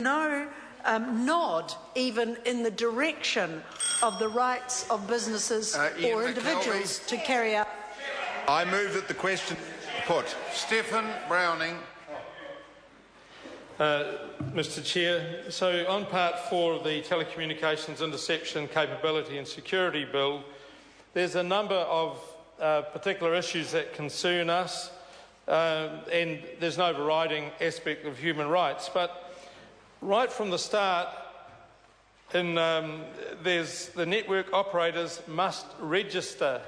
no nod even in the direction of the rights of businesses or individuals to carry out. I move that the question put. Stephen Browning. Mr Chair, so on part 4 of the Telecommunications Interception Capability and Security Bill, there's a number of particular issues that concern us, and there's no overriding aspect of human rights. But right from the start, there's the network operators must register.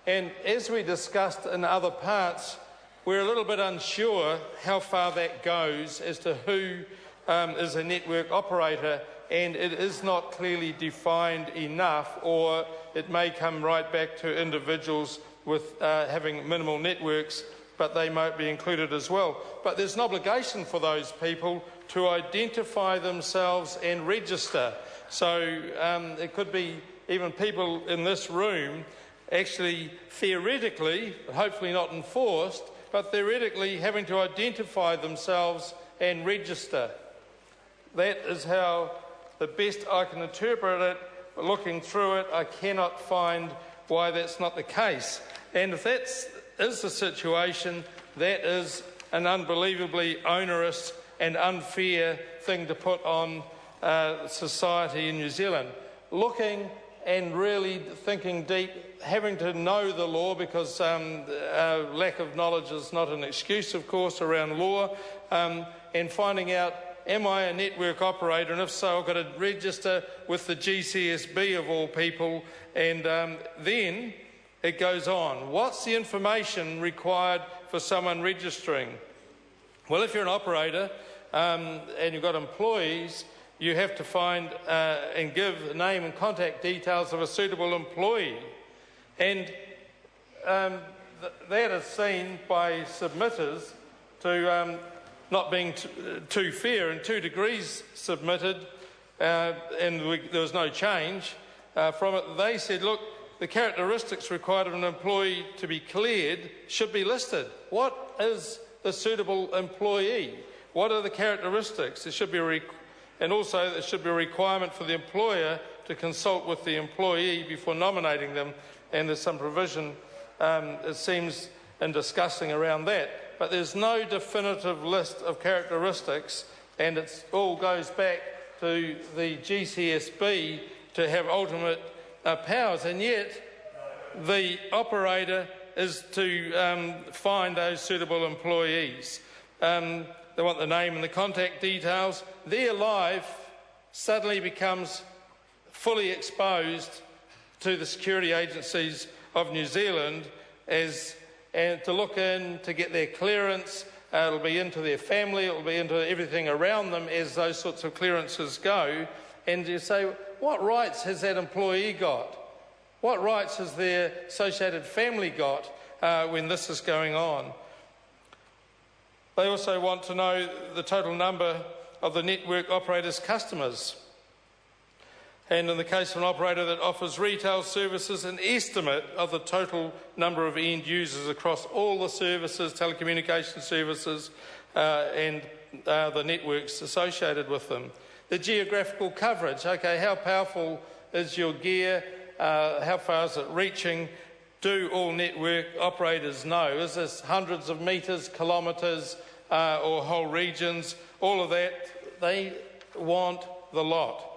And as we discussed in other parts, we're a little bit unsure how far that goes as to who is a network operator, and it is not clearly defined enough, or it may come right back to individuals with having minimal networks, but they might be included as well. But there's an obligation for those people to identify themselves and register. So it could be even people in this room actually theoretically, hopefully not enforced, but theoretically having to identify themselves and register. That is how the best I can interpret it. Looking through it, I cannot find why that's not the case. And if that is the situation, that is an unbelievably onerous and unfair thing to put on society in New Zealand. Looking and really thinking deep, having to know the law, because lack of knowledge is not an excuse, of course, around law, and finding out, am I a network operator, and if so, I've got to register with the GCSB of all people, and then it goes on. What's the information required for someone registering? Well, if you're an operator and you've got employees, you have to find and give the name and contact details of a suitable employee. And that is seen by submitters to not being too fair, and 2 degrees submitted, and there was no change from it. They said, look, the characteristics required of an employee to be cleared should be listed. What is the suitable employee? What are the characteristics? It should be and also there should be a requirement for the employer to consult with the employee before nominating them, and there's some provision, it seems, in discussing around that. But there's no definitive list of characteristics, and it all goes back to the GCSB to have ultimate powers, and yet the operator is to find those suitable employees. They want the name and the contact details. Their life suddenly becomes fully exposed to the security agencies of New Zealand and to look in, to get their clearance. It'll be into their family, it'll be into everything around them as those sorts of clearances go. And you say, what rights has that employee got? What rights has their associated family got when this is going on? They also want to know the total number of the network operator's customers. And in the case of an operator that offers retail services, an estimate of the total number of end users across all the services, telecommunication services, and the networks associated with them. The geographical coverage, okay, how powerful is your gear? How far is it reaching? Do all network operators know? Is this hundreds of metres, kilometres, or whole regions? All of that, they want the lot.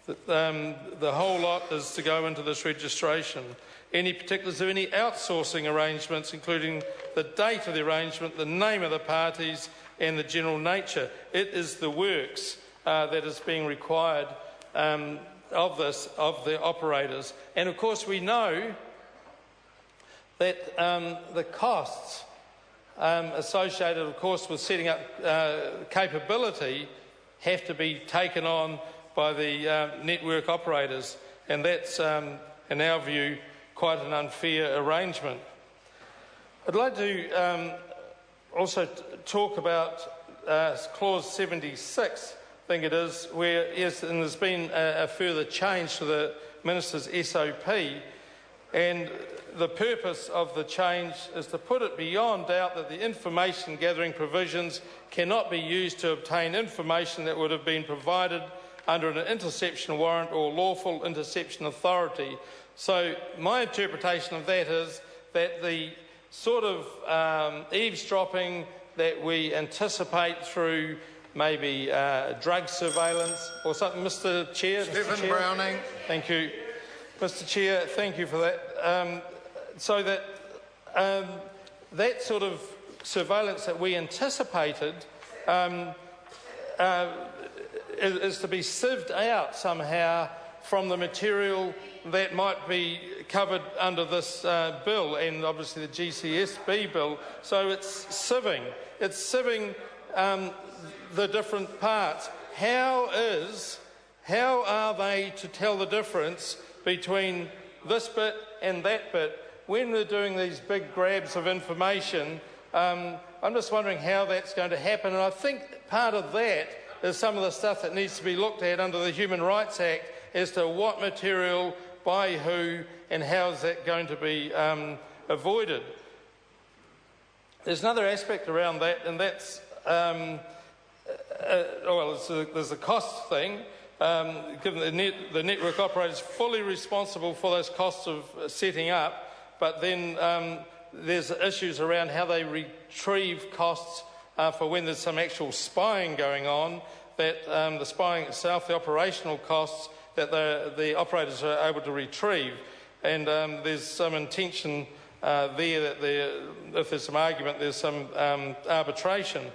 The whole lot is to go into this registration. Any particulars of any outsourcing arrangements, including the date of the arrangement, the name of the parties, and the general nature. It is the works that is being required of the operators. And of course we know that the costs associated, of course, with setting up capability have to be taken on by the network operators, and that's, in our view, quite an unfair arrangement. I'd like to also talk about clause 76, I think it is, where, yes, and there's been a further change to the Minister's SOP, And the purpose of the change is to put it beyond doubt that the information gathering provisions cannot be used to obtain information that would have been provided under an interception warrant or lawful interception authority. So my interpretation of that is that the sort of eavesdropping that we anticipate through maybe drug surveillance or something. Mr. Chair. Stephen Browning. Thank you. Mr. Chair, thank you for that. So that that sort of surveillance that we anticipated is to be sieved out somehow from the material that might be covered under this bill and obviously the GCSB bill. So it's sieving. It's sieving the different parts. How are they to tell the difference between this bit and that bit when we're doing these big grabs of information? I'm just wondering how that's going to happen, and I think part of that is some of the stuff that needs to be looked at under the Human Rights Act as to what material, by who, and how is that going to be avoided. There's another aspect around that, and that's, there's a cost thing. Given the network operator is fully responsible for those costs of setting up, but then there's issues around how they retrieve costs for when there's some actual spying going on, that the spying itself, the operational costs that the operators are able to retrieve. And there's some intention there that if there's some argument, there's some arbitration.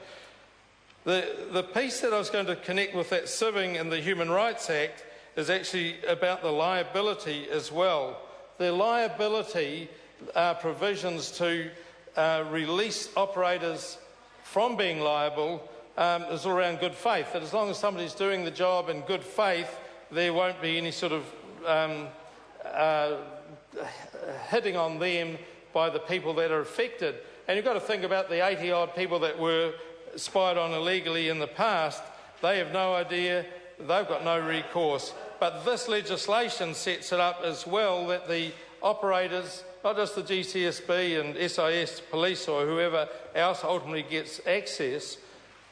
The piece that I was going to connect with that sieving in the Human Rights Act is actually about the liability as well. The liability provisions to release operators from being liable is all around good faith. That as long as somebody's doing the job in good faith, there won't be any sort of hitting on them by the people that are affected. And you've got to think about the 80-odd people that were spied on illegally in the past. They have no idea, they've got no recourse. But this legislation sets it up as well that the operators, not just the GCSB and SIS police or whoever else ultimately gets access,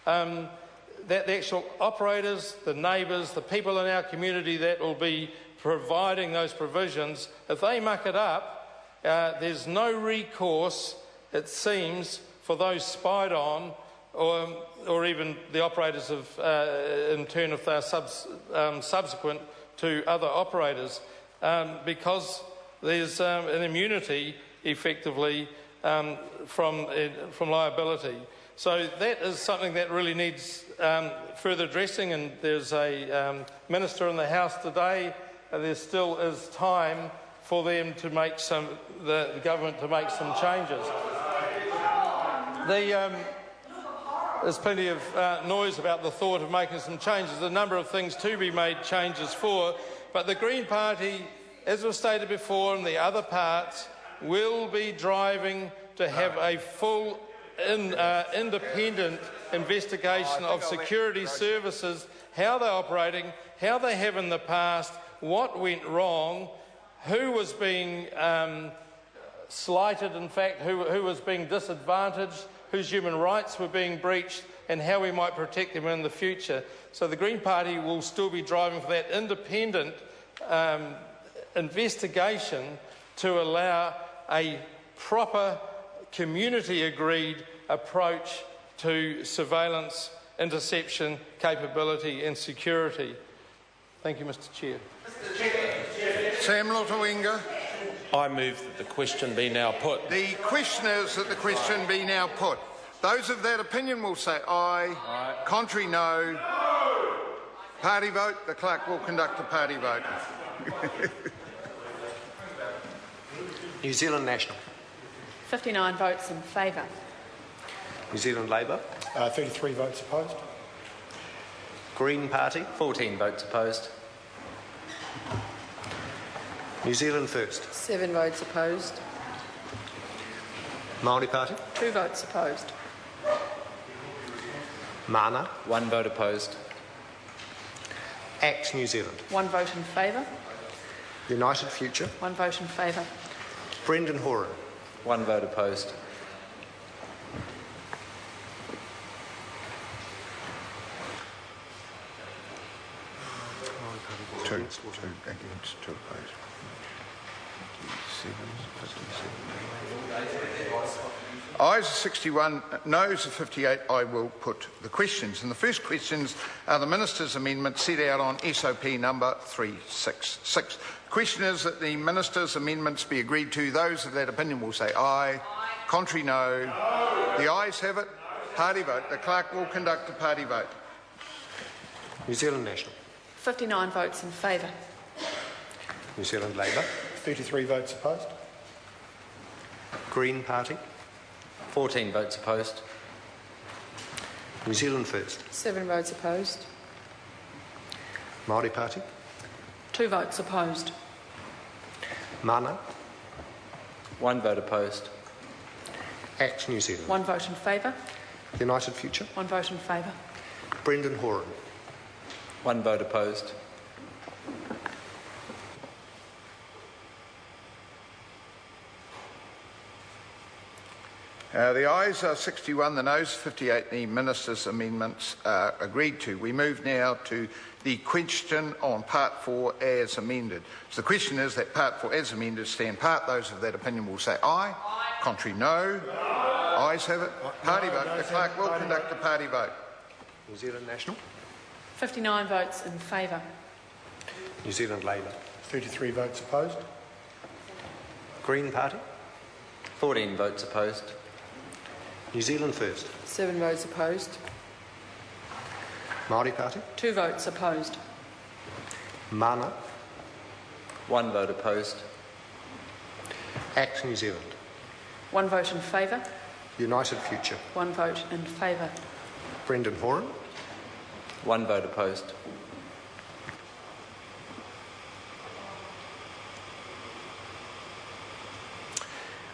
that the actual operators, the neighbours, the people in our community that will be providing those provisions, if they muck it up, there's no recourse, it seems, for those spied on, or even the operators of, in turn, if they're subsequent to other operators, because there's an immunity, effectively, from liability. So that is something that really needs further addressing, and there's a minister in the House today. There still is time for them to make the government to make some changes. There's plenty of noise about the thought of making some changes. There's a number of things to be made changes for, but the Green Party, as was stated before, and the other parts will be driving to have a full independent investigation of security services, how they're operating, how they have in the past, what went wrong, who was being slighted, in fact, who was being disadvantaged, whose human rights were being breached, and how we might protect them in the future. So the Green Party will still be driving for that independent investigation to allow a proper community-agreed approach to surveillance, interception, capability and security. Thank you, Mr. Chair. Sam Lotawinga. I move that the question be now put. The question is that the question be now put. Those of that opinion will say aye. Aye. Contrary, no. Party vote. The clerk will conduct a party vote. New Zealand National. 59 votes in favour. New Zealand Labour. 33 votes opposed. Green Party. 14 votes opposed. New Zealand First. 7 votes opposed. Māori Party. 2 votes opposed. Mana. 1 vote opposed. ACT New Zealand. 1 vote in favour. United Future. 1 vote in favour. Brendan Horan. 1 vote opposed. Two against, 2 opposed. 57. Ayes 61, noes 58. I will put the questions. And the first questions are the Minister's amendment set out on SOP number 366. The question is that the Minister's amendments be agreed to. Those of that opinion will say aye. Contrary, no. The ayes have it. Party vote. The clerk will conduct a party vote. New Zealand National. 59 votes in favour. New Zealand Labour. 33 votes opposed. Green Party. 14 votes opposed. New Zealand First. 7 votes opposed. Māori Party. 2 votes opposed. Mana. 1 vote opposed. Act New Zealand. 1 vote in favour. United Future. 1 vote in favour. Brendan Horan. 1 vote opposed. The ayes are 61, the noes 58. The Minister's amendments are agreed to. We move now to the question on Part 4 as amended. So the question is that Part 4 as amended stand part. Those of that opinion will say aye. Contrary, no. Ayes have it. Party vote. The clerk will conduct a party vote. New Zealand National. 59 votes in favour. New Zealand Labour. 33 votes opposed. Green Party. 14 votes opposed. New Zealand First. 7 votes opposed. Māori Party. 2 votes opposed. Mana. 1 vote opposed. Act New Zealand. 1 vote in favour. United Future. 1 vote in favour. Brendan Horan. 1 vote opposed.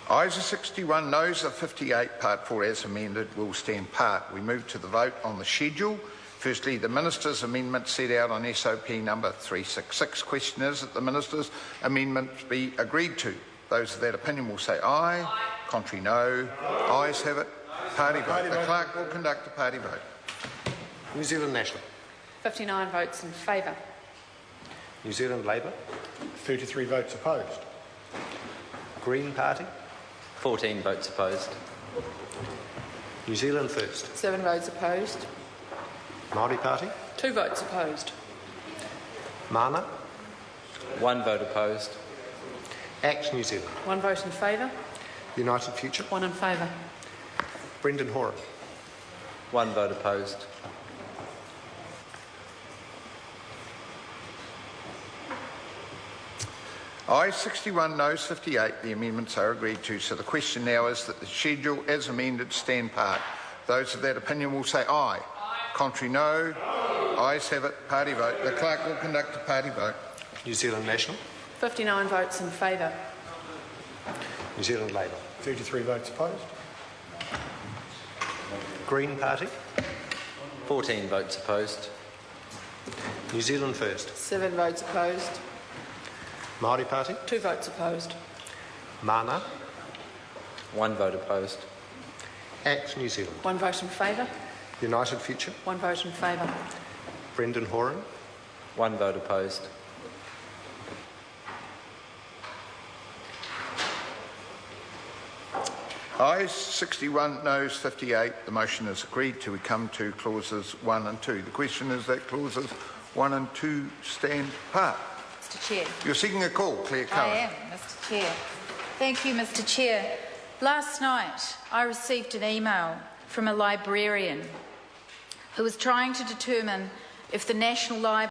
Ayes are 61, noes are 58. Part 4 as amended will stand part. We move to the vote on the schedule. Firstly, the Minister's amendment set out on SOP number 366. Question is that the Minister's amendment be agreed to. Those of that opinion will say aye. Contrary, no. Ayes have it. Party vote. The clerk will conduct a party vote. New Zealand National. 59 votes in favour. New Zealand Labour. 33 votes opposed. Green Party. 14 votes opposed. New Zealand First. 7 votes opposed. Māori Party. 2 votes opposed. Mana. 1 vote opposed. Act New Zealand. 1 vote in favour. United Future. 1 in favour. Brendan Horan. 1 vote opposed. Ayes 61, noes 58. The amendments are agreed to. So the question now is that the schedule as amended stand part. Those of that opinion will say aye. Contrary, no. Ayes have it. Party vote. The clerk will conduct a party vote. New Zealand National. 59 votes in favour. New Zealand Labour. 33 votes opposed. Green Party. 14 votes opposed. New Zealand First. 7 votes opposed. Māori Party. 2 votes opposed. Mana. 1 vote opposed. Act New Zealand. 1 vote in favour. United Future. 1 vote in favour. Brendan Horan. 1 vote opposed. Ayes 61, noes 58. The motion is agreed to. We come to clauses 1 and 2. The question is that clauses 1 and 2 stand part. Mr Chair. You're seeking a call, Claire Cohen. I am, Mr Chair. Thank you, Mr Chair. Last night I received an email from a librarian who was trying to determine if the National Library